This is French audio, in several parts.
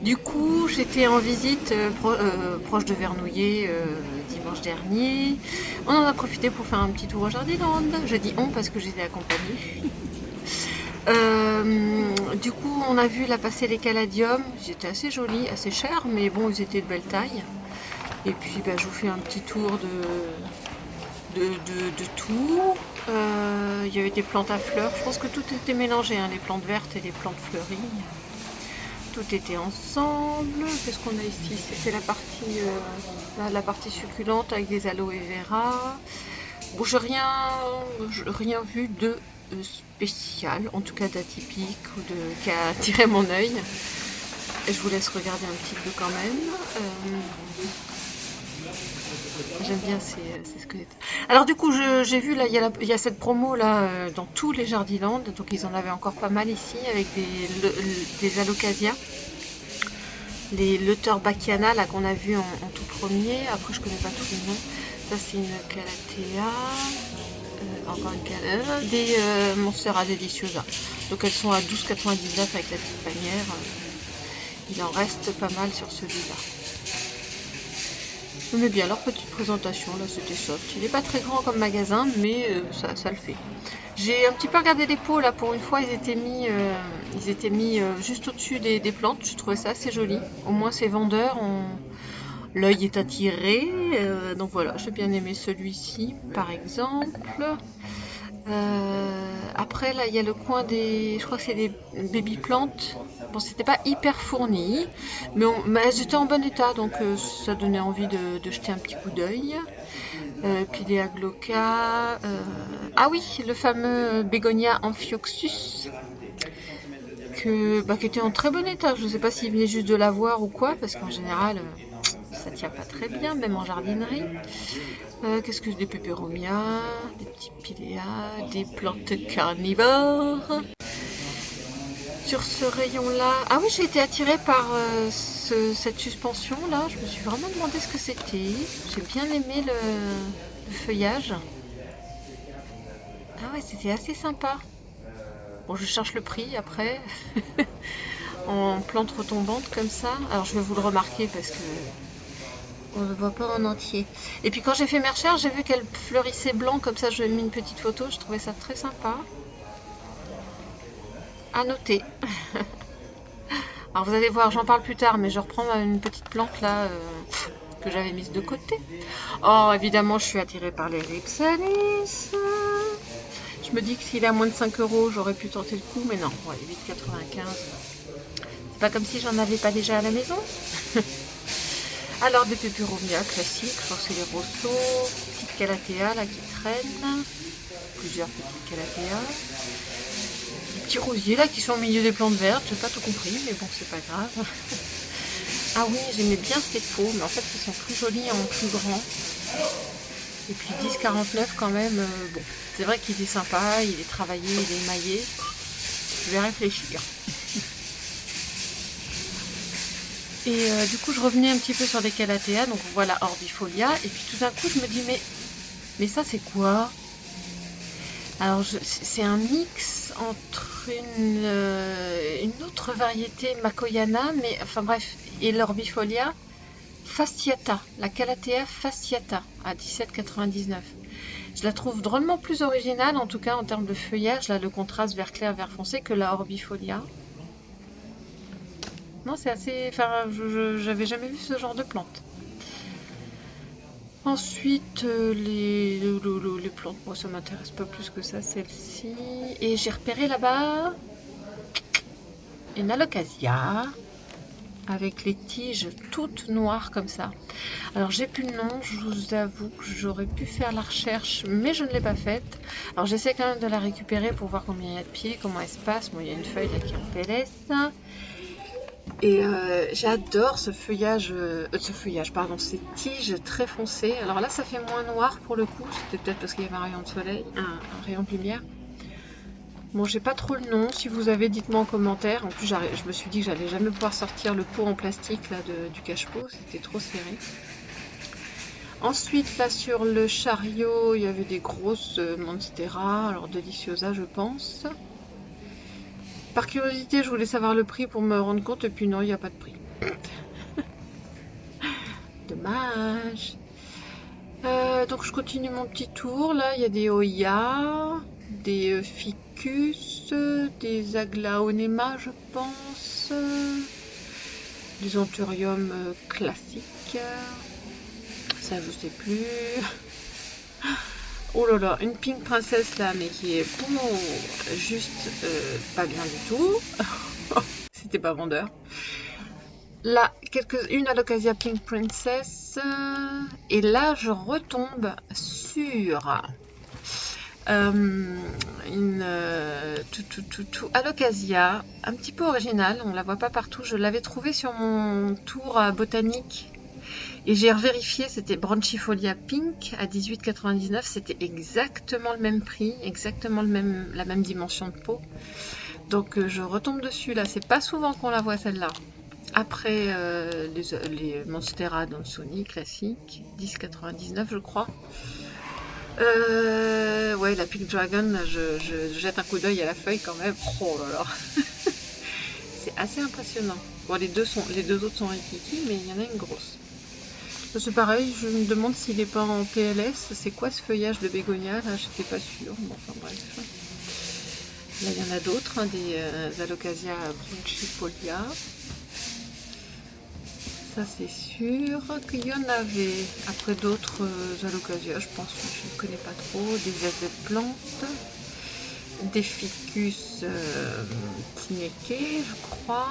Du coup, j'étais en visite proche de Vernouillet dimanche dernier. On en a profité pour faire un petit tour au Jardiland. Je dis on parce que j'étais accompagnée. Du coup, on a vu là passer les caladiums. Ils étaient assez jolis, assez chers, mais bon, ils étaient de belle taille. Et puis, bah, je vous fais un petit tour de tout. Il y avait des plantes à fleurs. Je pense que tout était mélangé, hein, les plantes vertes et les plantes fleuries. Tout était ensemble. Qu'est-ce qu'on a ici? C'était la partie succulente avec des aloe vera. Bon, rien vu de spécial, en tout cas d'atypique ou qui a attiré mon œil. Et je vous laisse regarder un petit peu quand même. J'aime bien ces squelettes. Alors du coup, j'ai vu là, il y a cette promo là dans tous les Jardiland, donc ils en avaient encore pas mal ici avec des alocasias. Les Luther Bacchiana là qu'on a vu en tout premier. Après, je connais pas tous les noms. Ça, c'est une Calathea. Encore une Calathea. Des Monstera Deliciosa. Donc, elles sont à 12,99 avec la petite bannière. Il en reste pas mal sur celui-là. J'aimais bien leur petite présentation. Là, c'était soft. Il n'est pas très grand comme magasin, mais ça le fait. J'ai un petit peu regardé les pots là pour une fois, ils étaient mis juste au-dessus des plantes. Je trouvais ça assez joli. Au moins ces vendeurs, l'œil est attiré. Donc voilà, j'ai bien aimé celui-ci par exemple. Après là, il y a le coin je crois que c'est des baby plantes. Bon, c'était pas hyper fourni, mais elles étaient en bon état, donc ça donnait envie de jeter un petit coup d'œil. Pilea glauca. Ah oui, le fameux Bégonia amphioxus, qui était en très bon état. Je ne sais pas s'il venait juste de l'avoir ou quoi, parce qu'en général, ça tient pas très bien, même en jardinerie. Qu'est-ce que des peperomias, des petits piléas, des plantes carnivores. Sur ce rayon-là, ah oui, j'ai été attirée par cette suspension-là. Je me suis vraiment demandé ce que c'était. J'ai bien aimé le feuillage. Ah ouais, c'était assez sympa. Bon, je cherche le prix après, en plante retombante comme ça. Alors je vais vous le remarquer parce que on ne le voit pas en entier. Et puis quand j'ai fait mes recherches, j'ai vu qu'elle fleurissait blanc comme ça. Je lui ai mis une petite photo. Je trouvais ça très sympa. À noter. Alors vous allez voir, j'en parle plus tard, mais je reprends une petite plante là que j'avais mise de côté. Oh, évidemment, je suis attirée par les Ripsalis. Je me dis que s'il est à moins de 5 euros, j'aurais pu tenter le coup, mais non, ouais, 8,95. C'est pas comme si j'en avais pas déjà à la maison. Alors, des peperomias classiques, je crois que c'est les Rosso, petites Calathea là qui traînent, plusieurs petites Calathea. Des petits rosiers là qui sont au milieu des plantes vertes, j'ai pas tout compris, mais bon, c'est pas grave. Ah oui, j'aimais bien ces pots, mais en fait, ils sont plus jolis en plus grand. Et puis 10,49 quand même, bon, c'est vrai qu'il est sympa, il est travaillé, il est émaillé. Je vais réfléchir. Et du coup, je revenais un petit peu sur les Calathea, donc voilà, Orbifolia. Et puis tout d'un coup, je me dis, mais ça, c'est quoi? Alors, c'est un mix entre une autre variété Makoyana, mais enfin bref, et l'Orbifolia fasciata, la Calathea fasciata à 17,99. Je la trouve drôlement plus originale, en tout cas en termes de feuillage, là, le contraste vert clair, vert foncé, que la Orbifolia. Non, c'est assez. Enfin, j'avais jamais vu ce genre de plante. Ensuite, les plantes, moi ça m'intéresse pas plus que ça, celle-ci. Et j'ai repéré là-bas une alocasia avec les tiges toutes noires comme ça. Alors j'ai plus le nom, je vous avoue que j'aurais pu faire la recherche, mais je ne l'ai pas faite. Alors j'essaie quand même de la récupérer pour voir combien il y a de pieds, comment elle se passe. Bon, il y a une feuille là qui est en PLS. Et j'adore ce feuillage, pardon, ces tiges très foncées. Alors là, ça fait moins noir pour le coup. C'était peut-être parce qu'il y avait un rayon de soleil, un rayon de lumière. Bon, j'ai pas trop le nom. Si vous avez, dites-moi en commentaire. En plus, je me suis dit que j'allais jamais pouvoir sortir le pot en plastique là du cache-pot. C'était trop serré. Ensuite, là sur le chariot, il y avait des grosses Monstera, alors Deliciosa, je pense. Par curiosité, je voulais savoir le prix pour me rendre compte, et puis non, il n'y a pas de prix. Dommage. Donc je continue mon petit tour. Là, il y a des Oya, des Ficus, des Aglaonema, je pense, des Anthurium classiques. Ça, je sais plus. Oh là là, une Pink Princess là, mais qui est pour juste pas bien du tout. C'était pas vendeur. Là, une Alocasia Pink Princess. Et là, je retombe sur une Alocasia, un petit peu originale. On la voit pas partout. Je l'avais trouvée sur mon tour à botanique. Et j'ai revérifié, c'était Branchifolia Pink à 18,99. C'était exactement le même prix, exactement la même dimension de peau. Donc je retombe dessus là. C'est pas souvent qu'on la voit celle-là. Après les Monstera Donsoni classiques, 10,99 je crois. Ouais, la Pink Dragon, je jette un coup d'œil à la feuille quand même. Oh là là. C'est assez impressionnant. Bon, les deux autres sont rikiki, mais il y en a une grosse. C'est pareil, je me demande s'il n'est pas en PLS. C'est quoi ce feuillage de bégonia? Là, j'étais pas sûre. Bon, enfin bref. Là, il y en a d'autres, hein, des Alocasia Branchifolia. Ça, c'est sûr qu'il y en avait. Après d'autres Alocasia, je pense que je ne connais pas trop. Des AZ plantes. Des Ficus Tineke, je crois.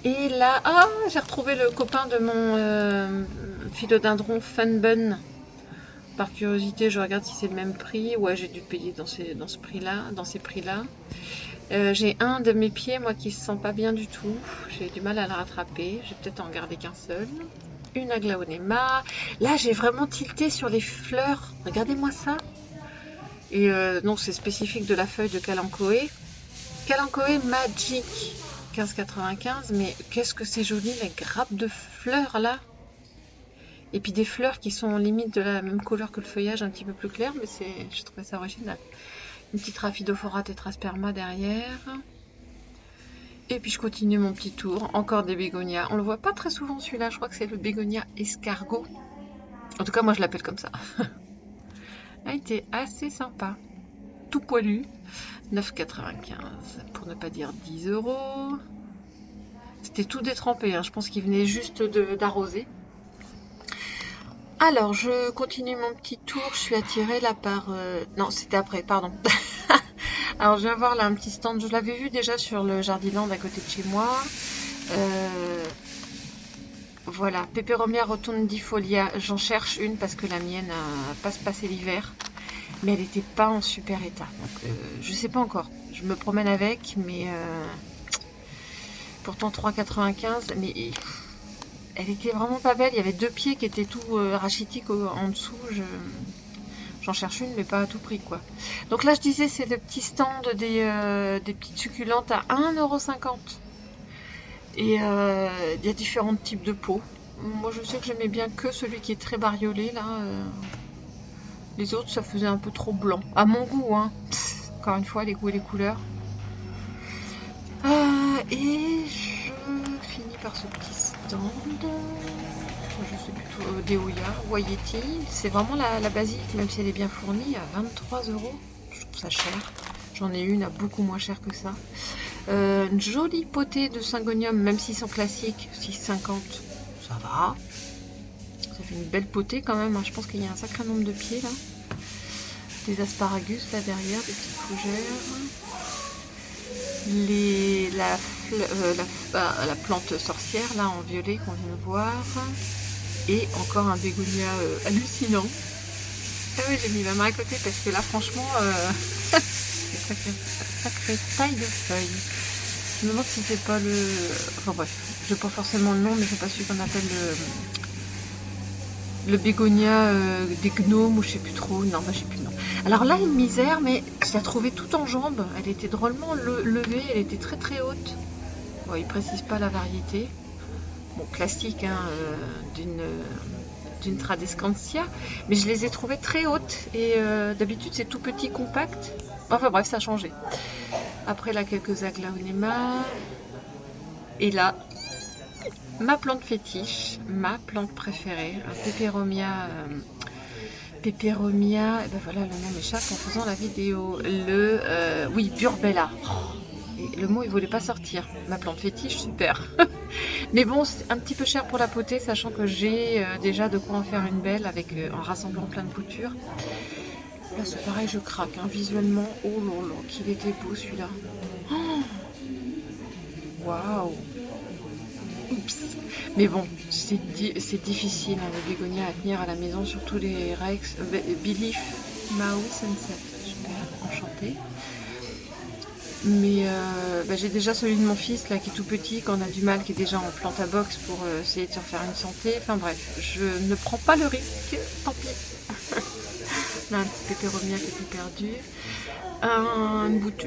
Et là, ah, j'ai retrouvé le copain de mon philodendron Funbun. Par curiosité, je regarde si c'est le même prix. Ouais, j'ai dû payer dans ces prix-là. J'ai un de mes pieds, moi, qui se sent pas bien du tout. J'ai du mal à le rattraper. Je vais peut-être en garder qu'un seul. Une Aglaonema. Là, j'ai vraiment tilté sur les fleurs. Regardez-moi ça. Et non, c'est spécifique de la feuille de Kalanchoe. Kalanchoe Magic. 15,95, mais qu'est-ce que c'est joli, les grappes de fleurs là. Et puis des fleurs qui sont limite de la même couleur que le feuillage, un petit peu plus clair, mais je trouvais ça original. Une petite Rhaphidophora tetrasperma derrière. Et puis je continue mon petit tour, encore des bégonias. On le voit pas très souvent celui-là, je crois que c'est le bégonia escargot. En tout cas, moi je l'appelle comme ça. Il était assez sympa. Tout poilu. 9,95 pour ne pas dire 10 €. C'était tout détrempé, hein. Je pense qu'il venait juste d'arroser. Alors, je continue mon petit tour. Je suis attirée là par... Non, c'était après, pardon. Alors, je viens voir là un petit stand. Je l'avais vu déjà sur le Jardiland à côté de chez moi. Voilà, Peperomia rotundifolia. J'en cherche une parce que la mienne n'a pas passé l'hiver. Mais elle n'était pas en super état. Donc, je sais pas encore. Je me promène avec, mais pourtant 3,95. Mais elle était vraiment pas belle. Il y avait deux pieds qui étaient tout rachitiques en dessous. J'en cherche une, mais pas à tout prix, quoi. Donc là, je disais, c'est le petit stand des petites succulentes à 1,50 €. Et il y a différents types de pots. Moi, je sais que j'aimais bien que celui qui est très bariolé, là. Les autres, ça faisait un peu trop blanc. À mon goût, hein. Encore une fois, les goûts et les couleurs. Et je finis par ce petit stand. Je sais plutôt des Oya, Wayeti. C'est vraiment la basique, même si elle est bien fournie, à 23 €. Je trouve ça cher. J'en ai une à beaucoup moins cher que ça. Une jolie potée de Syngonium, même s'ils sont classiques, 6,50. Ça va. Ça fait une belle potée quand même, hein. Je pense qu'il y a un sacré nombre de pieds là. Des asparagus là derrière, des petites fougères. La plante sorcière là en violet qu'on vient de voir. Et encore un bégonia hallucinant. Ah oui, j'ai mis ma main à côté parce que là franchement, c'est sacrée taille de feuilles. Je me demande si c'est pas le... Enfin bref, je n'ai pas forcément le nom, mais c'est pas celui qu'on appelle le bégonia des gnomes ou je sais plus trop. Non, je sais plus le nom. Alors là, une misère, mais je l'ai trouvée toute en jambes. Elle était drôlement levée, elle était très très haute. Bon, il précise pas la variété. Bon, classique, hein, d'une Tradescantia, mais je les ai trouvées très hautes et d'habitude c'est tout petit, compact. Enfin bref, ça a changé. Après là, quelques aglaonema. Et là, ma plante fétiche, ma plante préférée, un Peperomia, et ben voilà, le nom m'échappe en faisant la vidéo. Oui, Burbella. Et le mot il voulait pas sortir. Ma plante fétiche, super. Mais bon, c'est un petit peu cher pour la poter, sachant que j'ai déjà de quoi en faire une belle en rassemblant plein de boutures. Là, c'est pareil, je craque hein, visuellement. Oh là là, qu'il était beau celui-là. Waouh. Oups. Mais bon, c'est difficile hein, les bégonias à tenir à la maison, surtout les Rex. Belief Mao Sunset, super, enchanté. Mais j'ai déjà celui de mon fils là qui est tout petit, qu'on a du mal, qui est déjà en plante à box pour essayer de se refaire une santé. Enfin bref, je ne prends pas le risque, tant pis. Là, un petit Peperomia qui était perdu.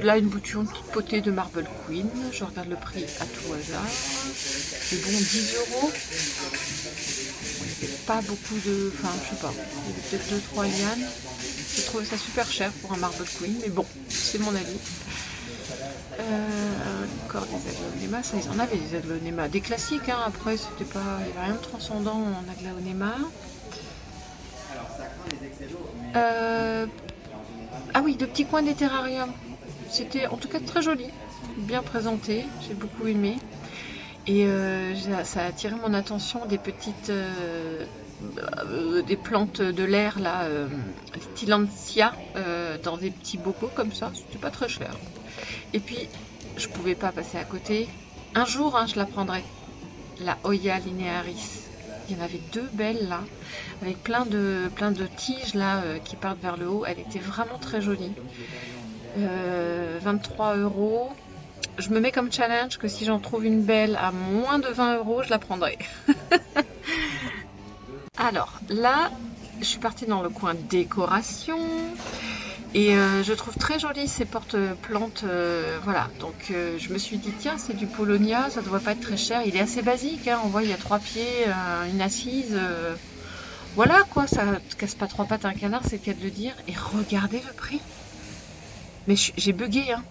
Là, une bouture toute potée de Marble Queen. Je regarde le prix à tout hasard. C'est bon, 10 €. Pas beaucoup de... Enfin, je sais pas. Il y avait peut-être 2-3 lianes. J'ai trouvé ça super cher pour un Marble Queen. Mais bon, c'est mon avis. Encore des aglaonema. Ça, ils en avaient des aglaonema. Des classiques, hein. Après, c'était pas... il n'y avait rien de transcendant en aglaonema. Ah oui, de petits coins des terrariums. C'était en tout cas très joli, bien présenté, j'ai beaucoup aimé. Et ça a attiré mon attention des petites des plantes de l'air là, Tillandsia, dans des petits bocaux comme ça, c'était pas très cher. Et puis je pouvais pas passer à côté. Un jour hein, je la prendrai, la Hoya linearis. Il y en avait deux belles là, avec plein de tiges là qui partent vers le haut. Elle était vraiment très jolie. 23 €. Je me mets comme challenge que si j'en trouve une belle à moins de 20 €, je la prendrai. Alors là, je suis partie dans le coin décoration. Et je trouve très jolies ces porte-plantes, voilà. Donc je me suis dit, tiens, c'est du Polonia, ça ne devrait pas être très cher. Il est assez basique, hein. On voit, il y a 3 pieds, une assise. Voilà quoi, ça ne casse pas 3 pattes à un canard, c'est le cas de le dire. Et regardez le prix. Mais j'ai bugué, hein.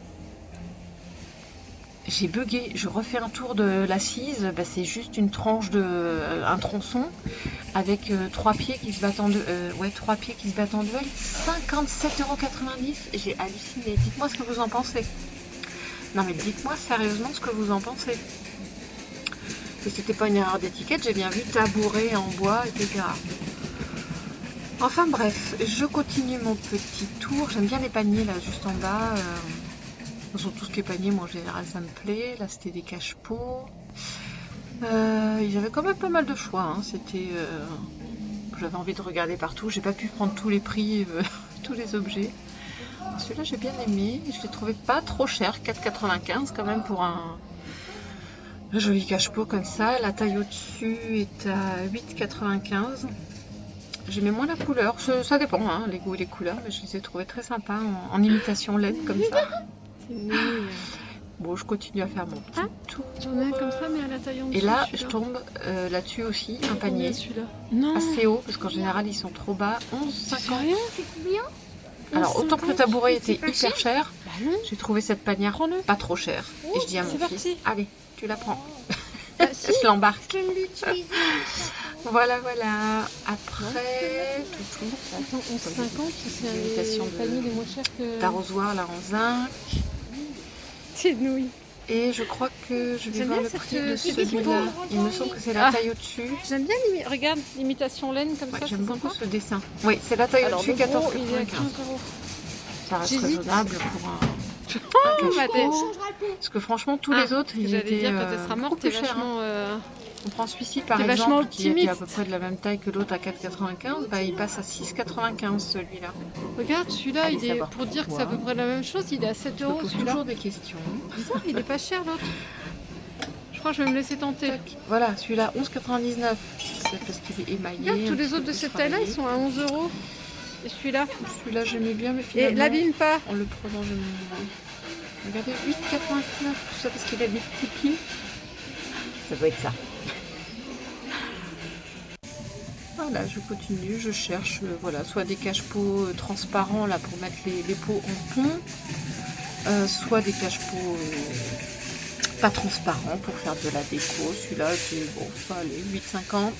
J'ai bugué. Je refais un tour de l'assise, bah, c'est juste une tranche un tronçon avec 3 pieds qui se battent en deux. 3 pieds qui se battent en duel. 57,90 €. J'ai halluciné. Dites-moi ce que vous en pensez. Non mais dites-moi sérieusement ce que vous en pensez. Et c'était pas une erreur d'étiquette, j'ai bien vu tabouret en bois, etc. Enfin bref, je continue mon petit tour. J'aime bien les paniers là juste en bas. Sur tout ce qui est panier, moi en général ça me plaît. Là c'était des cache-pots. Ils avaient quand même pas mal de choix. Hein. J'avais envie de regarder partout. J'ai pas pu prendre tous les prix, tous les objets. Celui-là j'ai bien aimé. Je l'ai trouvé pas trop cher, 4,95 quand même pour un joli cache-pot comme ça. La taille au-dessus est à 8,95. J'aimais moins la couleur. Ça dépend, hein, les goûts et les couleurs, mais je les ai trouvés très sympas en imitation laine comme ça. Bon, je continue à faire mon petit tour. J'en ai un comme ça, mais à la taille en dessous. Et là, je tombe là-dessus aussi, un panier assez haut, parce qu'en général, ils sont trop bas. 11,50 €. C'est combien? Alors, autant que le tabouret était pas hyper cher, Bah non. j'ai trouvé cette panière pas trop chère. Et je dis à mon c'est fils, parti. allez, tu la prends. Bah, si. Je l'embarque. Je vais l'utiliser. Voilà. Après, tout. Attends, 11,50, c'est Imitation un panier les moins chers que... d'arrosoir là en zinc. C'est de nouilles. Et je crois que je vais J'aime voir bien le prix cette de petite celui-là. peau. Il me semble que c'est la Ah. taille au-dessus. J'aime bien, regarde, l'imitation laine comme Ouais, ça. j'aime c'est beaucoup sympa. ce dessin. Oui, c'est la taille Alors, au-dessus, le gros, 14,95 il est à €. 15 €. Ça reste J'hésite. raisonnable pour un Oh, ma cache-pot. tête. On changera le pot. Parce que franchement, tous les autres, ils J'allais étaient dire, quand elle sera beaucoup morte, plus t'es chers. Hein. vachement... On prend celui-ci par T'es vachement exemple, qui est à peu optimiste. près de la même taille que l'autre à 4,95 €. Bah, il passe à 6,95 € celui-là. Regarde, celui-là, Allez il est, savoir pour dire que c'est à pourquoi. peu près la même chose, il est à 7 Je me € pose celui-là. toujours des questions. Bizarre, il est pas cher l'autre. Je crois que je vais me laisser tenter. Tac. Voilà, celui-là, 11,99 €. C'est parce qu'il est émaillé. Regarde, tous un les petit autres peu de plus cette taille-là, ils travaillé. sont à 11 €. Et celui-là. Celui-là, j'aimais bien, mais Et finalement, l'abîme pas. en le prenant, je me... Regardez, 8,99 €, tout ça parce qu'il a des petits pieds. Ça doit être ça. Voilà, je continue, je cherche voilà, soit des cache-pots transparents là pour mettre les pots en pont, soit des cache-pots pas transparents pour faire de la déco. Celui-là, c'est bon, ça allait, 8,50.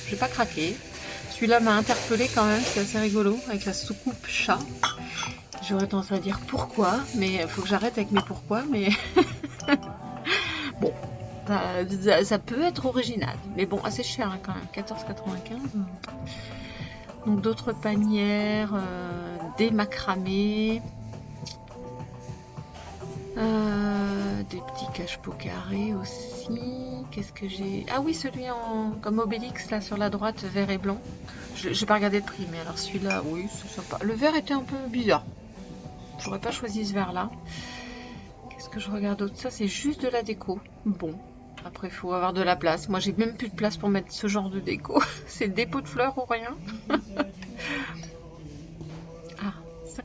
J'ai pas craqué. Celui-là m'a interpellé quand même, c'est assez rigolo, avec la soucoupe chat. J'aurais tendance à dire pourquoi, mais il faut que j'arrête avec mes pourquoi, mais bon, ça peut être original. Mais bon, assez cher hein, quand même, 14,95. Donc d'autres panières, des macramés, des petits cache-pots carrés aussi. Qu'est-ce que j'ai? Ah oui, celui en comme Obélix là sur la droite, vert et blanc. J'ai pas regardé le prix, mais alors celui-là, oui, c'est sympa. Le vert était un peu bizarre. J'aurais pas choisi ce vert là. Qu'est-ce que je regarde d'autre? Ça, c'est juste de la déco. Bon. Après, il faut avoir de la place. Moi, j'ai même plus de place pour mettre ce genre de déco. C'est le dépôt de fleurs ou rien. Ah,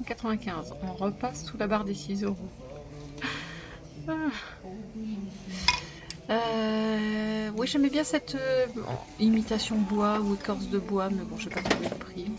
5,95. On repasse sous la barre des 6 euros. Oui, j'aimais bien cette imitation bois ou écorce de bois, mais bon, j'ai pas trouvé le prix.